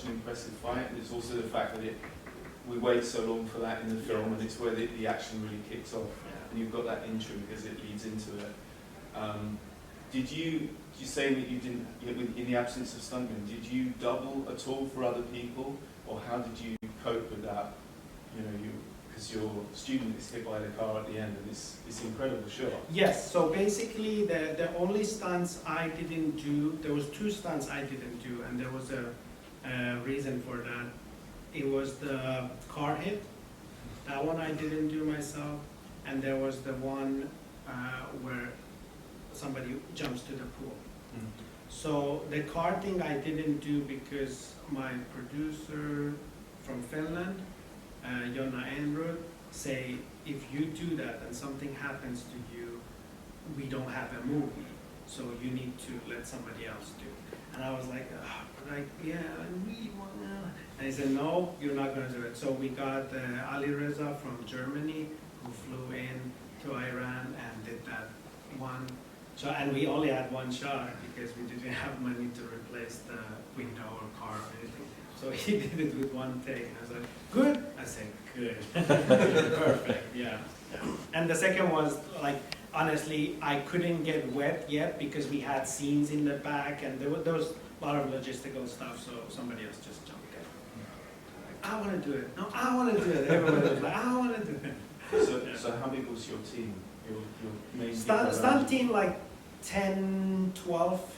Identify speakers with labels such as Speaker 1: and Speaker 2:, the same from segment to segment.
Speaker 1: an impressive fight, and it's also the fact that we wait so long for that in the film, and it's where the action really kicks off, and you've got that intro because it leads into it. Did you say that you didn't, in the absence of stuntmen, did you double at all for other people, or how did you cope with that? You know, because your student is hit by the car at the end, and it's incredible shot.
Speaker 2: Yes, so basically the only stunts I didn't do, there was 2 stunts I didn't do, and there was a reason for that. It was the car hit, that one I didn't do myself, and there was the one where somebody jumps to the pool. So the car thing I didn't do because my producer from Finland, Jonna Enrud, say if you do that and something happens to you, we don't have a movie, so you need to let somebody else do. And I was like, yeah, I really wanna. And he said, no, you're not gonna do it. So we got Ali Reza from Germany, who flew in to Iran and did that one. So, and we only had one shot because we didn't have money to replace the window or car or anything. So he did it with one take. And I was like, good? I said, good. Perfect, yeah. And the second was, like, honestly, I couldn't get wet yet because we had scenes in the back and there was a lot of logistical stuff, so somebody else just jumped in. Like, I want to do it. No, I want to do it. Everybody was like, I want to do it.
Speaker 1: So how big was your team? Your main
Speaker 2: stunt team, like 10, 12.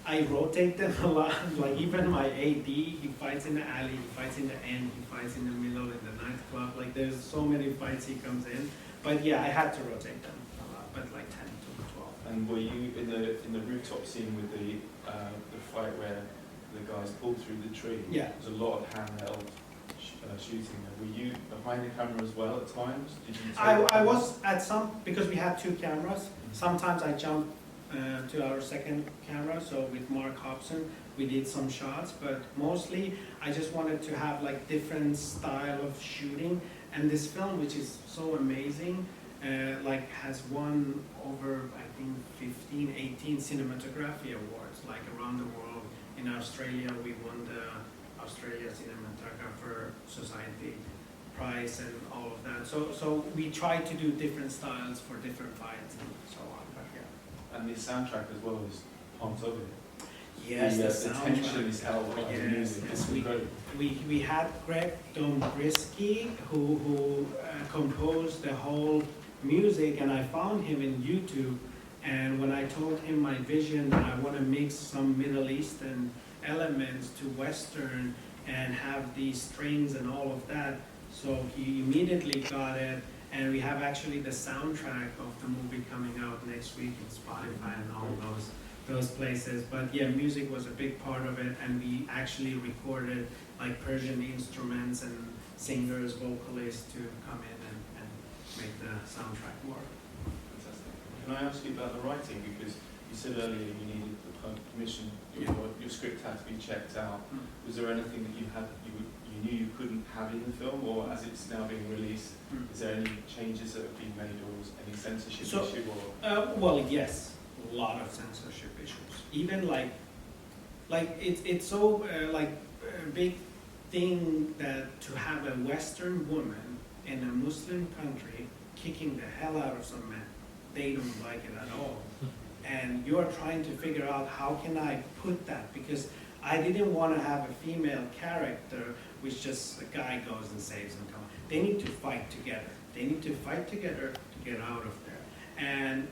Speaker 2: I rotate them a lot. Like even my AD, he fights in the alley, he fights in the end, he fights in the middle, in the nightclub. Like there's so many fights he comes in. But yeah, I had to rotate them a lot, but like 10 to 12.
Speaker 1: And were you in the rooftop scene with the fight where the guys pulled through the tree?
Speaker 2: Yeah.
Speaker 1: There's a lot of handheld shooting. Were you behind the camera as well at times? Did you
Speaker 2: I was at some, because we had 2 cameras. Sometimes I jumped to our second camera, so with Mark Hobson we did some shots, but mostly I just wanted to have like different style of shooting. And this film, which is so amazing, like has won over I think 15, 18 cinematography awards like around the world. In Australia we won the Australia Cinematographer Society prize and all of that. So we try to do different styles for different fights and so on. But yeah.
Speaker 1: And the soundtrack as well is part of it.
Speaker 2: Yes,
Speaker 1: the tension is held by the music.
Speaker 2: Yes. We had Greg Dombrisky who composed the whole music, and I found him in YouTube. And when I told him my vision, I want to mix some Middle Eastern elements to Western and have these strings and all of that, so he immediately got it. And we have actually the soundtrack of the movie coming out next week in Spotify and all those places. But yeah, music was a big part of it, and we actually recorded like Persian instruments and singers, vocalists to come in and make the soundtrack work.
Speaker 1: Fantastic. Can I ask you about the writing? Because you said earlier you needed the permission, your script had to be checked out. Was there anything that you knew you couldn't have in the film, or as it's now being released, is there any changes that have been made, or any censorship issue? Or?
Speaker 2: Well, yes, a lot of censorship issues. Even like it's so like a big thing that to have a Western woman in a Muslim country kicking the hell out of some men, they don't like it at all. And you are trying to figure out how can I put that, because I didn't want to have a female character which just a guy goes and saves them. Come on. They need to fight together. They need to fight together to get out of there. And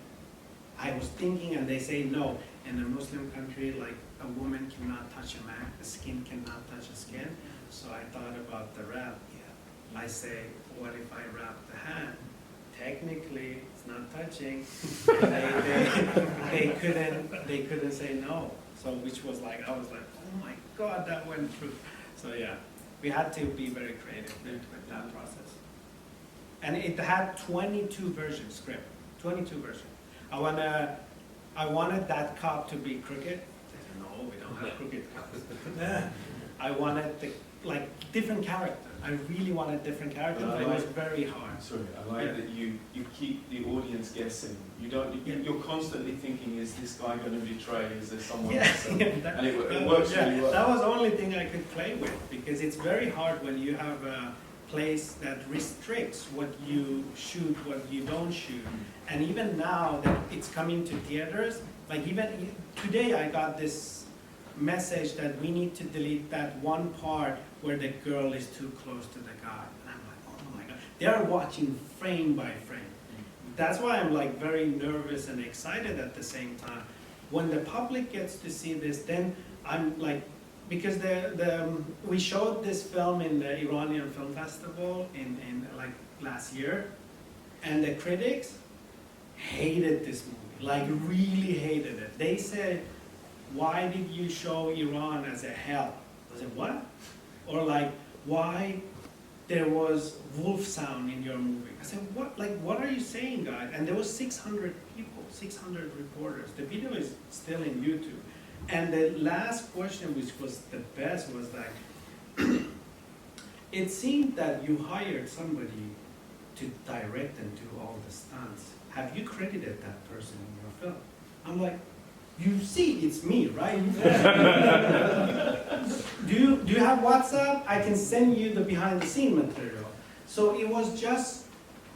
Speaker 2: I was thinking, and they say no, in a Muslim country, like a woman cannot touch a man, a skin cannot touch a skin. So I thought about the wrap. Yeah. I say, what if I wrap the hand? Technically, it's not touching. And they couldn't say no. So which was like, I was like, oh my God, that went through. So yeah, we had to be very creative with that process. And it had 22 versions, script, 22 versions. I wanted that cop to be crooked. I said, no, we don't have crooked cops. I wanted like different character. I really wanted different character, but it was very hard.
Speaker 1: Sorry, I like that you keep the audience guessing. You don't. You're constantly thinking, is this guy going to betray? Is there someone else? And it works really well.
Speaker 2: That was the only thing I could play with, because it's very hard when you have a place that restricts what you shoot, what you don't shoot. And even now that it's coming to theaters, like even today I got this message that we need to delete that one part where the girl is too close to the guy. And I'm like, oh my God. They are watching frame by frame. That's why I'm like very nervous and excited at the same time. When the public gets to see this, then I'm like, because we showed this film in the Iranian Film Festival in like last year, and the critics hated this movie, like really hated it. They said, why did you show Iran as a hell? I said, what? Or like, why there was Wolff sound in your movie? I said, what? Like, what are you saying, guys? And there was 600 people, 600 reporters. The video is still in YouTube. And the last question, which was the best, was like, it seemed that you hired somebody to direct and do all the stunts. Have you credited that person in your film? I'm like, you see, it's me, right? do you have WhatsApp? I can send you the behind the scene material. So it was just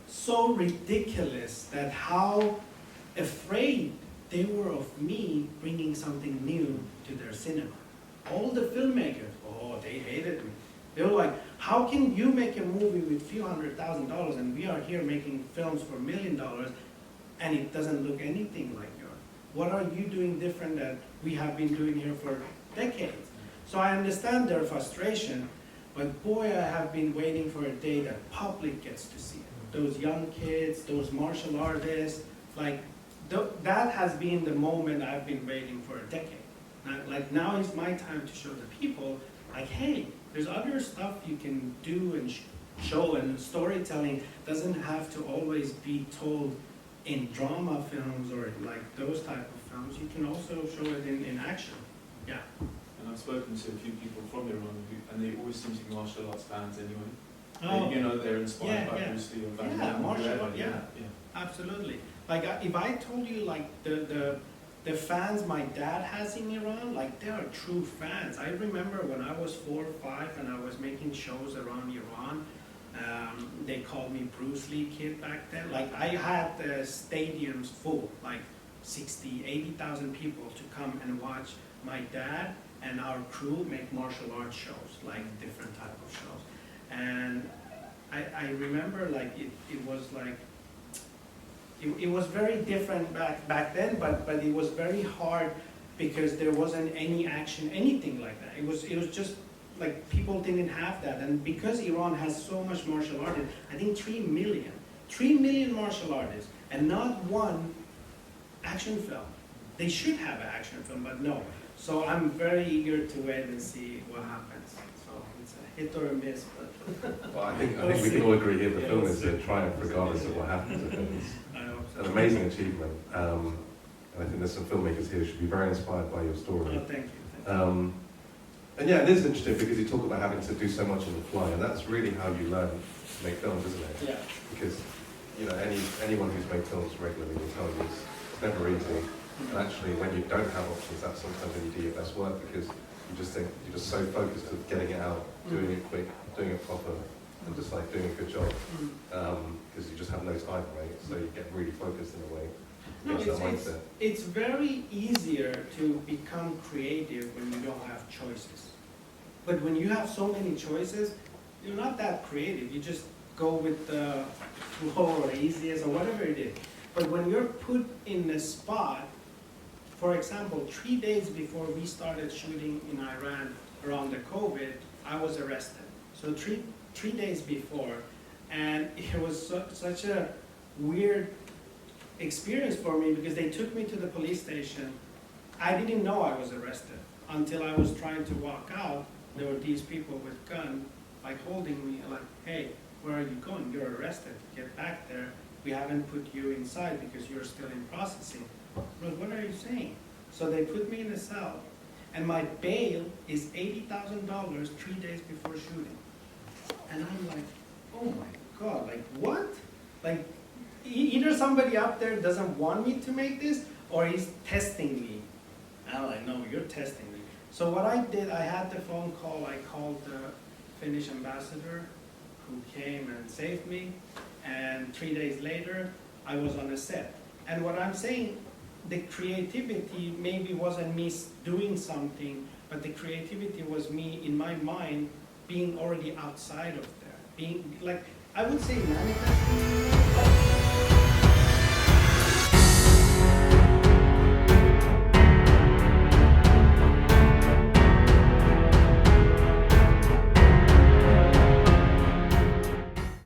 Speaker 2: so ridiculous that how afraid they were of me bringing something new to their cinema. All the filmmakers, oh, they hated me. They were like, how can you make a movie with few $100,000 and we are here making films for $1 million and it doesn't look anything like yours? What are you doing different that we have been doing here for decades? So I understand their frustration, but boy, I have been waiting for a day that public gets to see it. Those young kids, those martial artists, like, that has been the moment I've been waiting for a decade. Like now is my time to show the people, like, hey, there's other stuff you can do and show, and storytelling doesn't have to always be told in drama films or like those type of films. You can also show it in action. Yeah.
Speaker 1: And I've spoken to a few people from Iran, and they always seem to be martial arts fans anyway.
Speaker 2: Oh.
Speaker 1: You know, they're inspired by Bruce Lee or Van Damme.
Speaker 2: Yeah, martial art, yeah, absolutely. Like if I told you like the fans my dad has in Iran, like they are true fans. I remember when I was 4 or 5 and I was making shows around Iran, they called me Bruce Lee kid back then. Like I had stadiums full, like 60, 80,000 people to come and watch my dad and our crew make martial arts shows, like different type of shows. And I remember like it was like, it was very different back then, but it was very hard because there wasn't any action, anything like that. It was just like people didn't have that, and because Iran has so much martial artists, I think 3 million martial artists, and not one action film. They should have an action film, but no. So I'm very eager to wait and see what happens. So it's a hit or a miss, but
Speaker 3: well, I think we can all agree here the film is a triumph regardless of what happens. It's an amazing achievement, and I think there's some filmmakers here who should be very inspired by your story.
Speaker 2: Oh, thank you.
Speaker 3: And yeah, it is interesting because you talk about having to do so much on the fly, and that's really how you learn to make films, isn't it?
Speaker 2: Yeah.
Speaker 3: Because you know, anyone who's made films regularly will tell you it's never easy. And actually, when you don't have options, that's sometimes when you do your best work, because you just think you're just so focused on getting it out, doing it quick, doing it proper, and just like doing a good job, because you just have no time, right? So you get really focused in a way.
Speaker 2: No, it's very easier to become creative when you don't have choices. But when you have so many choices, you're not that creative. You just go with the flow or easiest or whatever it is. But when you're put in a spot, for example, 3 days before we started shooting in Iran around the COVID, I was arrested. So three days before, and it was such a weird experience for me because they took me to the police station. I didn't know I was arrested until I was trying to walk out. There were these people with guns, like holding me, like, hey, where are you going? You're arrested. Get back there. We haven't put you inside because you're still in processing. Well, what are you saying? So they put me in a cell. and my bail is $80,000 3 days before shooting. And I'm like, oh my God, like what? Like either somebody up there doesn't want me to make this, or he's testing me. I'm like, no, you're testing me. So what I did, I had the phone call, I called the Finnish ambassador who came and saved me, and 3 days later, I was on a set. And what I'm saying, the creativity maybe wasn't me doing something, but the creativity was me, in my mind, being already outside of there. Being, like, I would say manifesting.